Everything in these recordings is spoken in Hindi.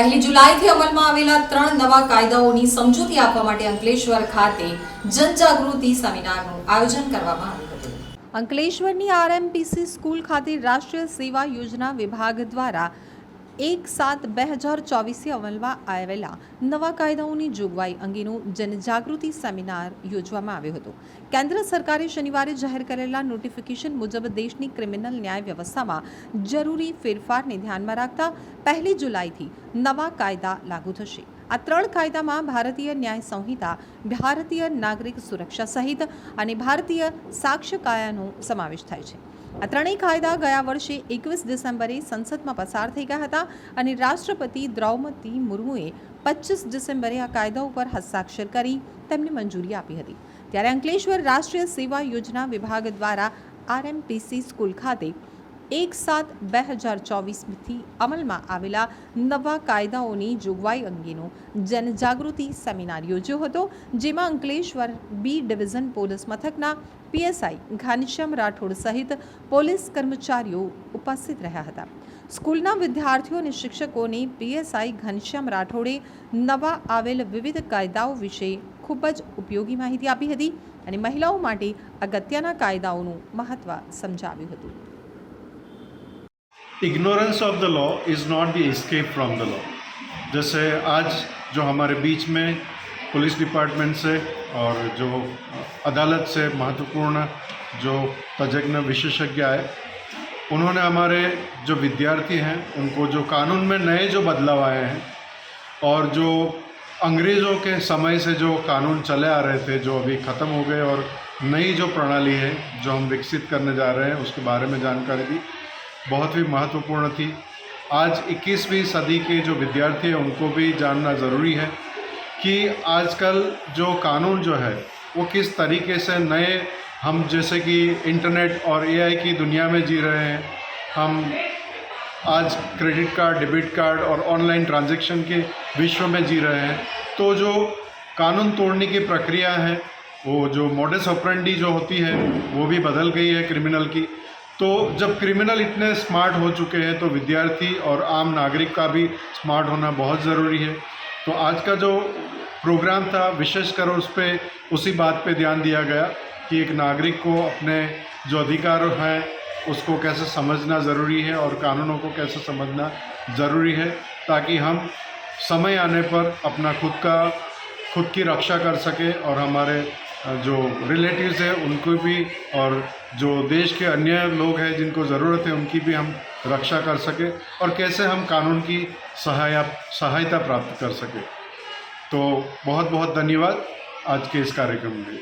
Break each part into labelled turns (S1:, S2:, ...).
S1: પહેલી જુલાઈથી અમલમાં આવેલા 3 નવા કાયદાઓની સમજૂતી આપવા માટે અંકલેશ્વર ખાતે જનજાગૃતિ સેમિનારનું આયોજન કરવામાં આવ્યું હતું। અંકલેશ્વરની આરએમપીસી સ્કૂલ ખાતે રાષ્ટ્રીય સેવા યોજના વિભાગ દ્વારા 1/7/2024 અમલમાં આવેલા નવા કાયદાઓની જોગવાઈ અંગેનું જનજાગૃતિ સેમિનાર યોજવામાં આવ્યો હતો। કેન્દ્ર સરકારે શનિવારે જાહેર કરેલા નોટિફિકેશન મુજબ દેશની ક્રિમિનલ ન્યાય વ્યવસ્થામાં જરૂરી ફેરફારને ધ્યાનમાં રાખતા 1 જુલાઈથી નવા કાયદા લાગુ થશે। આ 3 કાયદામાં ભારતીય ન્યાય સંહિતા, ભારતીય નાગરિક સુરક્ષા સહિત અને ભારતીય સાક્ષ્ય કાયદાનો સમાવેશ થાય છે। આ ત્રણેય કાયદા ગયા વર્ષે 21 ડિસેમ્બરે સંસદમાં પસાર થઈ ગયા હતા અને રાષ્ટ્રપતિ દ્રૌપદી મુર્મુએ 25 ડિસેમ્બરે આ કાયદા ઉપર હસ્તાક્ષર કરી તેમને મંજૂરી આપી હતી। ત્યારે અંકલેશ્વર રાષ્ટ્રીય સેવા યોજના વિભાગ દ્વારા આરએમપીસી સ્કૂલ ખાતે 1/7/2024થી અમલમાં આવેલા નવા કાયદાઓની જોગવાઈ અંગેનો જનજાગૃતિ સેમિનાર યોજ્યો હતો, જેમાં અંકલેશ્વર બી ડિવિઝન પોલીસ મથકના પીએસઆઈ ઘનશ્યામ રાઠોડ સહિત પોલીસ કર્મચારીઓ ઉપસ્થિત રહ્યા હતા। સ્કૂલના વિદ્યાર્થીઓ અને શિક્ષકોને પીએસઆઈ ઘનશ્યામ રાઠોડે નવા આવેલ વિવિધ કાયદાઓ વિશે ખૂબ જ ઉપયોગી માહિતી આપી હતી અને મહિલાઓ માટે અગત્યના કાયદાઓનું મહત્વ સમજાવ્યું હતું।
S2: Ignorance of the law is not the escape from the law. जैसे आज जो हमारे बीच में पुलिस डिपार्टमेंट से और जो अदालत से महत्वपूर्ण जो तज्ञ विशेषज्ञ आए, उन्होंने हमारे जो विद्यार्थी हैं उनको जो कानून में नए जो बदलाव आए हैं और जो अंग्रेज़ों के समय से जो कानून चले आ रहे थे, जो अभी ख़त्म हो गए, और नई जो प्रणाली है जो हम विकसित करने जा रहे हैं उसके बारे में जानकारी दी। बहुत ही महत्वपूर्ण थी। आज 21वीं सदी के जो विद्यार्थी हैं उनको भी जानना ज़रूरी है कि आजकल जो कानून जो है वो किस तरीके से नए, हम जैसे कि इंटरनेट और एआई की दुनिया में जी रहे हैं, हम आज क्रेडिट कार्ड, डेबिट कार्ड और ऑनलाइन ट्रांजैक्शन के विश्व में जी रहे हैं। तो जो कानून तोड़ने की प्रक्रिया है, वो जो मोडस ऑपरेंडी जो होती है वो भी बदल गई है क्रिमिनल की। तो जब क्रिमिनल इतने स्मार्ट हो चुके हैं तो विद्यार्थी और आम नागरिक का भी स्मार्ट होना बहुत ज़रूरी है। तो आज का जो प्रोग्राम था विशेषकर उसी बात पे ध्यान दिया गया कि एक नागरिक को अपने जो अधिकार हैं उसको कैसे समझना ज़रूरी है और कानूनों को कैसे समझना ज़रूरी है, ताकि हम समय आने पर अपना खुद की रक्षा कर सके और हमारे जो रिलेटिव्स हैं उनको भी, और जो देश के अन्य लोग हैं जिनको ज़रूरत है उनकी भी हम रक्षा कर सके, और कैसे हम कानून की सहायता प्राप्त कर सके। तो बहुत बहुत धन्यवाद आज के इस कार्यक्रम में।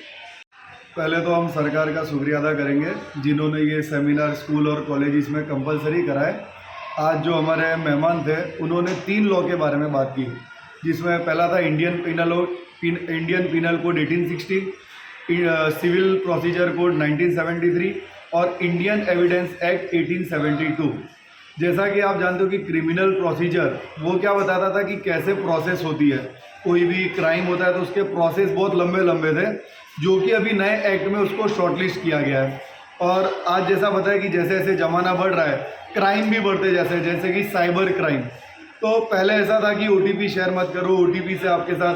S3: पहले तो हम सरकार का शुक्रिया अदा करेंगे जिन्होंने ये सेमिनार स्कूल और कॉलेजेस में कंपलसरी कराए। आज जो हमारे मेहमान थे उन्होंने 3 लॉ के बारे में बात की, जिसमें पहला था Indian penal code 1860, civil procedure code 1973 और इंडियन एविडेंस एक्ट 1872। जैसा कि आप जानते हो कि क्रिमिनल प्रोसीजर वो क्या बताता था कि कैसे प्रोसेस होती है, कोई भी क्राइम होता है तो उसके प्रोसेस बहुत लंबे लंबे थे, जो कि अभी नए एक्ट में उसको शॉर्टलिस्ट किया गया है। और आज जैसा बताया कि जैसे जैसे ज़माना बढ़ रहा है क्राइम भी बढ़ते जैसे कि साइबर क्राइम। तो पहले ऐसा था कि OTP शेयर मत करो, OTP से आपके साथ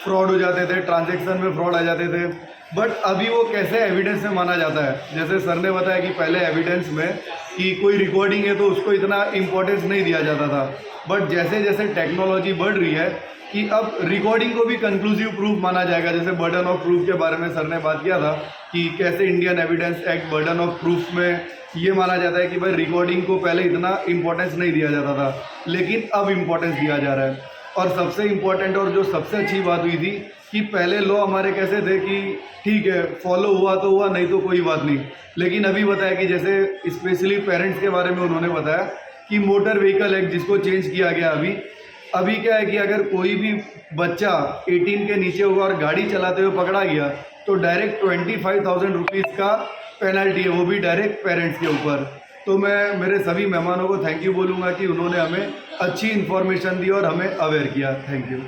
S3: फ्रॉड हो जाते थे, ट्रांजैक्शन में फ्रॉड आ जाते थे। बट अभी वो कैसे एविडेंस में माना जाता है, जैसे सर ने बताया कि पहले एविडेंस में कि कोई रिकॉर्डिंग है तो उसको इतना इम्पोर्टेंस नहीं दिया जाता था। बट जैसे जैसे टेक्नोलॉजी बढ़ रही है कि अब रिकॉर्डिंग को भी कंक्लूसिव प्रूफ माना जाएगा। जैसे बर्डन ऑफ प्रूफ के बारे में सर ने बात किया था कि कैसे Indian evidence act burden of proof में ये माना जाता है कि भाई रिकॉर्डिंग को पहले इतना इम्पोर्टेंस नहीं दिया जाता था, लेकिन अब इम्पोर्टेंस दिया जा रहा है। और सबसे इम्पोर्टेंट और जो सबसे अच्छी बात हुई थी कि पहले लॉ हमारे कैसे थे कि ठीक है फॉलो हुआ तो हुआ, नहीं तो कोई बात नहीं। लेकिन अभी बताया कि जैसे स्पेशली पेरेंट्स के बारे में उन्होंने बताया कि मोटर व्हीकल एक्ट जिसको चेंज किया गया अभी क्या है कि अगर कोई भी बच्चा 18 के नीचे हुआ और गाड़ी चलाते हुए पकड़ा गया तो डायरेक्ट 25,000 रुपीज़ का पेनल्टी है, वो भी डायरेक्ट पेरेंट्स के ऊपर। तो मैं मेरे सभी मेहमानों को थैंक यू बोलूँगा कि उन्होंने हमें अच्छी इन्फॉर्मेशन दी और हमें अवेयर किया। Thank you.